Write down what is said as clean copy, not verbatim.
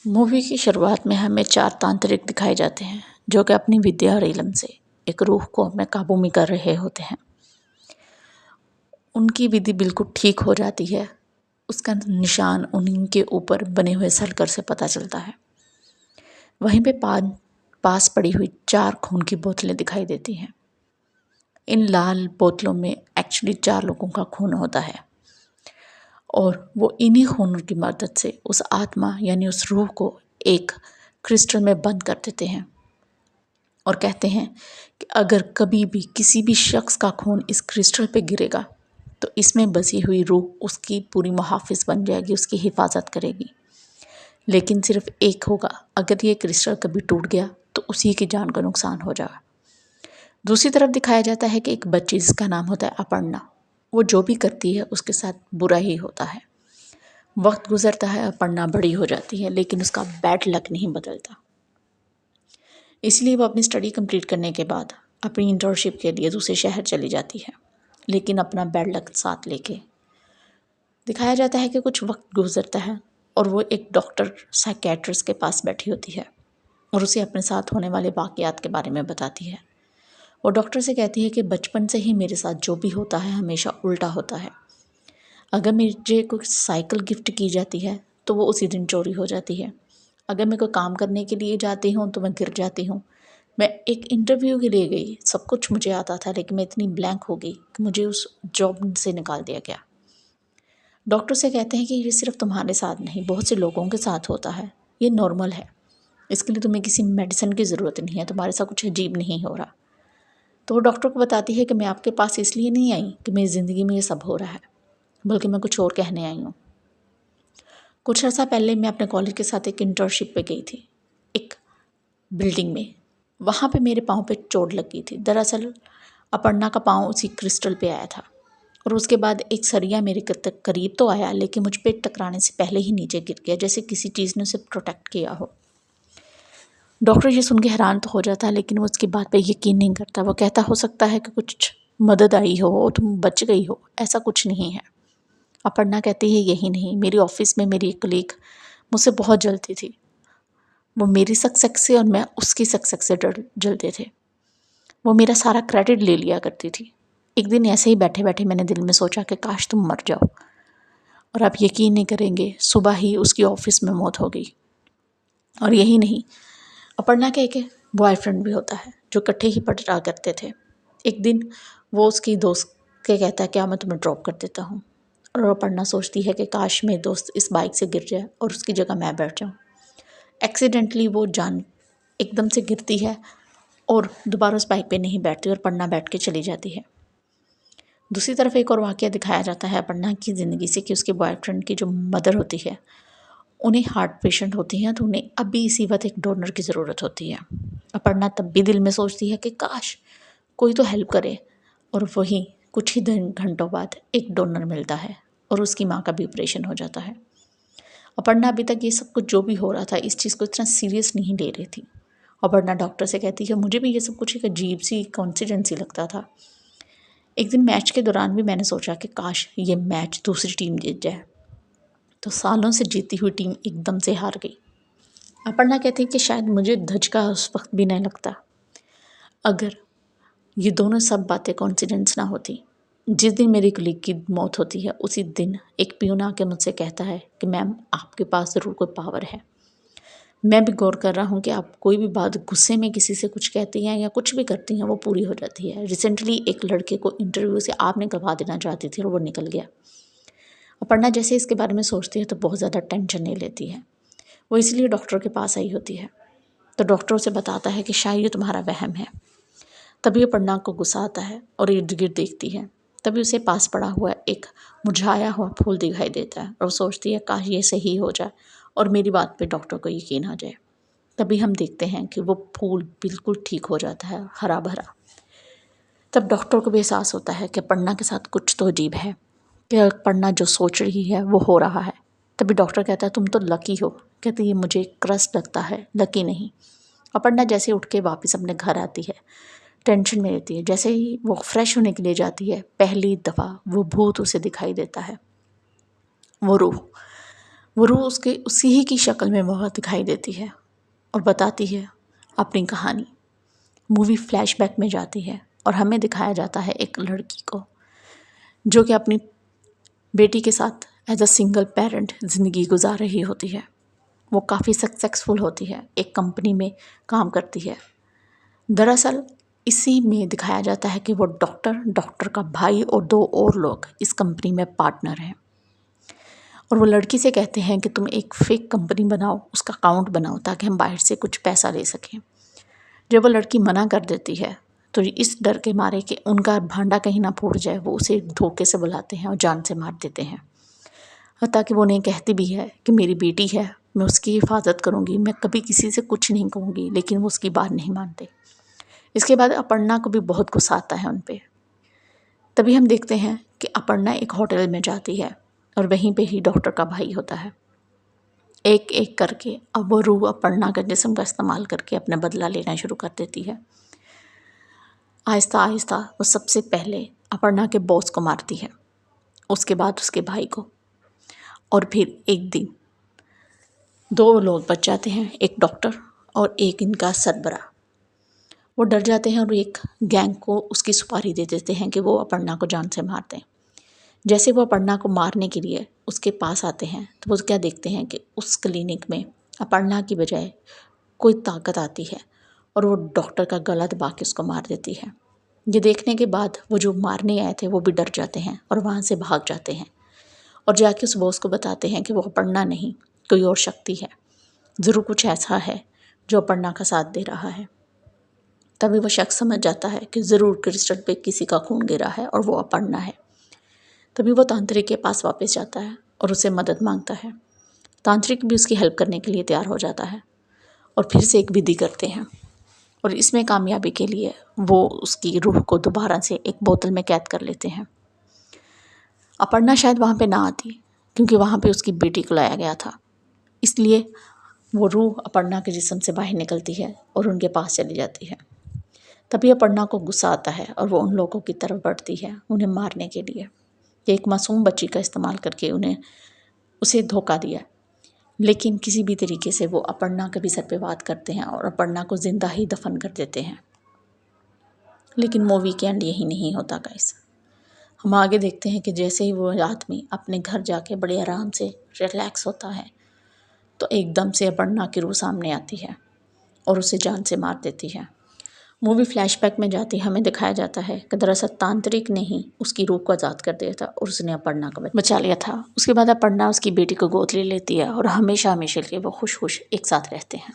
Movie की शुरुआत में हमें 4 तांत्रिक दिखाए जाते हैं जो कि अपनी विद्या और इल्म से एक रूह को अपने काबू में कर रहे होते हैं। उनकी विधि बिल्कुल ठीक हो जाती है। उसका निशान उनके ऊपर बने हुए सर्कल से पता चलता है। वहीं पे पास पड़ी हुई 4 खून की बोतलें दिखाई देती हैं। इन लाल बोतलों में एक्चुअली 4 लोगों का खून होता है और वो इन्हीं खून की मदद से उस आत्मा यानी उस रूह को एक क्रिस्टल में बंद कर देते हैं और कहते हैं कि अगर कभी भी किसी भी शख्स का खून इस क्रिस्टल पे गिरेगा तो इसमें बसी हुई रूह उसकी पूरी मुहाफ़िज़ बन जाएगी, उसकी हिफाजत करेगी। लेकिन सिर्फ एक होगा, अगर ये क्रिस्टल कभी टूट गया तो उसी की जान का नुकसान हो जाएगा। दूसरी तरफ दिखाया जाता है कि एक बच्ची जिसका नाम होता है अपर्णा, वो जो भी करती है उसके साथ बुरा ही होता है। वक्त गुजरता है, अपर्णा बड़ी हो जाती है लेकिन उसका बैड लक नहीं बदलता। इसलिए वो अपनी स्टडी कंप्लीट करने के बाद अपनी इंटर्नशिप के लिए दूसरे शहर चली जाती है, लेकिन अपना बैड लक साथ लेके। दिखाया जाता है कि कुछ वक्त गुजरता है और वो एक डॉक्टर साइकेट्रिस्ट के पास बैठी होती है और उसे अपने साथ होने वाले वाक़यात के बारे में बताती है। वो डॉक्टर से कहती है कि बचपन से ही मेरे साथ जो भी होता है हमेशा उल्टा होता है। अगर मुझे कोई साइकिल गिफ्ट की जाती है तो वो उसी दिन चोरी हो जाती है। अगर मैं कोई काम करने के लिए जाती हूँ तो मैं गिर जाती हूँ। मैं एक इंटरव्यू के लिए गई, सब कुछ मुझे आता था लेकिन मैं इतनी ब्लैंक हो गई कि मुझे उस जॉब से निकाल दिया गया। डॉक्टर से कहते हैं कि ये सिर्फ तुम्हारे साथ नहीं, बहुत से लोगों के साथ होता है, ये नॉर्मल है, इसके लिए तुम्हें किसी मेडिसिन की ज़रूरत नहीं है, तुम्हारे साथ कुछ अजीब नहीं हो रहा। तो वो डॉक्टर को बताती है कि मैं आपके पास इसलिए नहीं आई कि मेरी ज़िंदगी में ये सब हो रहा है, बल्कि मैं कुछ और कहने आई हूँ। कुछ अर्सा पहले मैं अपने कॉलेज के साथ एक इंटर्नशिप पे गई थी, एक बिल्डिंग में। वहाँ पे मेरे पाँव पे चोट लग गई थी। दरअसल अपर्णा का पाँव उसी क्रिस्टल पे आया था और उसके बाद एक सरिया मेरे करीब तो आया लेकिन मुझ पे टकराने से पहले ही नीचे गिर गया, जैसे किसी चीज़ ने उसे प्रोटेक्ट किया हो। डॉक्टर ये सुन के हैरान तो हो जाता है लेकिन वो उसकी बात पे यकीन नहीं करता। वो कहता हो सकता है कि कुछ मदद आई हो, तुम बच गई हो, ऐसा कुछ नहीं है। अपर्णा कहती है यही नहीं, मेरी ऑफिस में मेरी एक कलीग मुझसे बहुत जलती थी। वो मेरी सक्सेस से और मैं उसकी सक्सेस से जलते थे। वो मेरा सारा क्रेडिट ले लिया करती थी। एक दिन ऐसे ही बैठे बैठे मैंने दिल में सोचा कि काश तुम मर जाओ, और आप यकीन नहीं करेंगे, सुबह ही उसकी ऑफिस में मौत हो गई। और यही नहीं, अपर्णा का एक बॉयफ्रेंड भी होता है जो इकट्ठे ही पढ़ा करते थे। एक दिन वो उसकी दोस्त के कहता है क्या मैं तुम्हें ड्रॉप कर देता हूँ, और अपर्णा सोचती है कि काश मेरी दोस्त इस बाइक से गिर जाए और उसकी जगह मैं बैठ जाऊँ। एक्सीडेंटली वो जान एकदम से गिरती है और दोबारा उस बाइक पे नहीं बैठती और अपर्णा बैठ के चली जाती है। दूसरी तरफ एक और वाक़या दिखाया जाता है अपर्णा की ज़िंदगी से कि उसके बॉयफ्रेंड की जो मदर होती है, उन्हें हार्ट पेशेंट होती हैं तो उन्हें अभी इसी वक्त एक डोनर की ज़रूरत होती है। अपर्णा तब भी दिल में सोचती है कि काश कोई तो हेल्प करे, और वहीं कुछ ही दिन घंटों बाद एक डोनर मिलता है और उसकी माँ का भी ऑपरेशन हो जाता है। अपर्णा अभी तक ये सब कुछ जो भी हो रहा था इस चीज़ को इतना सीरियस नहीं ले रही थी। अपर्णा डॉक्टर से कहती है मुझे भी ये सब कुछ एक अजीब सी कॉन्सिडेंस ही लगता था। एक दिन मैच के दौरान भी मैंने सोचा कि काश ये मैच दूसरी टीम जीत जाए, तो सालों से जीती हुई टीम एकदम से हार गई। अपर्णा कहती है कि शायद मुझे धचका उस वक्त भी नहीं लगता अगर ये दोनों सब बातें कॉन्सिडेंस ना होती। जिस दिन मेरी कलीग की मौत होती है उसी दिन एक पियून आके मुझसे कहता है कि मैम आपके पास ज़रूर कोई पावर है। मैं भी गौर कर रहा हूँ कि आप कोई भी बात गुस्से में किसी से कुछ कहती हैं या कुछ भी करती हैं वो पूरी हो जाती है। रिसेंटली एक लड़के को इंटरव्यू से आप निकलवा देना चाहती थी और वो निकल गया। अपर्णा जैसे इसके बारे में सोचती है तो बहुत ज़्यादा टेंशन ले लेती है। वो इसलिए डॉक्टर के पास आई होती है, तो डॉक्टर उसे बताता है कि शायद ये तुम्हारा वहम है। तभी अपर्णा को गुस्सा आता है और इर्द गिर्द देखती है। तभी उसे पास पड़ा हुआ एक मुरझाया हुआ फूल दिखाई देता है और वो सोचती है काश ये सही हो जाए और मेरी बात पे डॉक्टर को यकीन आ जाए। तभी हम देखते हैं कि वो फूल बिल्कुल ठीक हो जाता है, हरा भरा। तब डॉक्टर को भी एहसास होता है कि अपर्णा के साथ कुछ तो अजीब है, कि अपर्णा जो सोच रही है वो हो रहा है। तभी डॉक्टर कहता है तुम तो लकी हो। कहती है मुझे क्रस्ट लगता है, लकी नहीं। अपर्णा जैसे उठ के वापस अपने घर आती है, टेंशन में रहती है। जैसे ही वो फ्रेश होने के लिए जाती है, पहली दफ़ा वो भूत उसे दिखाई देता है, वो रूह। वो रूह उसके उसी ही की शक्ल में वह दिखाई देती है और बताती है अपनी कहानी। मूवी फ्लैशबैक में जाती है और हमें दिखाया जाता है एक लड़की को जो कि अपनी बेटी के साथ एज अ सिंगल पेरेंट ज़िंदगी गुजार रही होती है। वो काफ़ी सक्सेसफुल होती है, एक कंपनी में काम करती है। दरअसल इसी में दिखाया जाता है कि वो डॉक्टर का भाई और 2 और लोग इस कंपनी में पार्टनर हैं और वो लड़की से कहते हैं कि तुम एक फेक कंपनी बनाओ, उसका अकाउंट बनाओ ताकि हम बाहर से कुछ पैसा ले सकें। जब वो लड़की मना कर देती है तो इस डर के मारे कि उनका भांडा कहीं ना फूट जाए, वो उसे धोखे से बुलाते हैं और जान से मार देते हैं। ताकि वो उन्हें कहती भी है कि मेरी बेटी है, मैं उसकी हिफाजत करूँगी, मैं कभी किसी से कुछ नहीं कहूँगी, लेकिन वो उसकी बात नहीं मानते। इसके बाद अपर्णा को भी बहुत गुस्सा आता है उन पे। तभी हम देखते हैं कि अपर्णा एक होटल में जाती है और वहीं पे ही डॉक्टर का भाई होता है। एक एक करके अब वो रूह अपर्णा का जिस्म का इस्तेमाल करके अपना बदला लेना शुरू कर देती है। आहिस्ता आहिस्ता वो सबसे पहले अपर्णा के बॉस को मारती है, उसके बाद उसके भाई को, और फिर एक दिन 2 लोग बच जाते हैं, एक डॉक्टर और एक इनका सरबरा। वो डर जाते हैं और एक गैंग को उसकी सुपारी दे देते हैं कि वो अपर्णा को जान से मार दें। जैसे वो अपर्णा को मारने के लिए उसके पास आते हैं तो वो क्या देखते हैं कि उस क्लिनिक में अपर्णा की बजाय कोई ताकत आती है और वो डॉक्टर का गला दबा के उसको मार देती है। ये देखने के बाद वो जो मारने आए थे वो भी डर जाते हैं और वहाँ से भाग जाते हैं और जाके उस बॉस को बताते हैं कि वो अपर्णा नहीं, कोई और शक्ति है, ज़रूर कुछ ऐसा है जो अपर्णा का साथ दे रहा है। तभी वो शख्स समझ जाता है कि ज़रूर क्रिस्टल पे किसी का खून गिरा है और वो अपर्णा है। तभी वो तांत्रिक के पास वापस जाता है और उससे मदद मांगता है। तांत्रिक भी उसकी हेल्प करने के लिए तैयार हो जाता है और फिर से एक विधि करते हैं और इसमें कामयाबी के लिए वो उसकी रूह को दोबारा से एक बोतल में कैद कर लेते हैं। अपर्णा शायद वहाँ पे ना आती क्योंकि वहाँ पे उसकी बेटी को लाया गया था, इसलिए वो रूह अपर्णा के जिस्म से बाहर निकलती है और उनके पास चली जाती है। तभी अपर्णा को गुस्सा आता है और वो उन लोगों की तरफ बढ़ती है उन्हें मारने के लिए। एक मासूम बच्ची का इस्तेमाल करके उसे धोखा दिया, लेकिन किसी भी तरीके से वो अपर्णा के भी सर पे वार करते हैं और अपर्णा को जिंदा ही दफन कर देते हैं। लेकिन मूवी के एंड यही नहीं होता गाइस। हम आगे देखते हैं कि जैसे ही वो आदमी अपने घर जाके बड़े आराम से रिलैक्स होता है तो एकदम से अपर्णा की रूह सामने आती है और उसे जान से मार देती है। मूवी फ्लैशबैक में जाती हमें दिखाया जाता है कि दरअसल तांत्रिक ने ही उसकी रूह को आज़ाद कर दिया था और उसने अपर्णा को बचा लिया था। उसके बाद अपर्णा उसकी बेटी को गोद ले लेती है और हमेशा हमेशा के लिए वो खुश खुश एक साथ रहते हैं।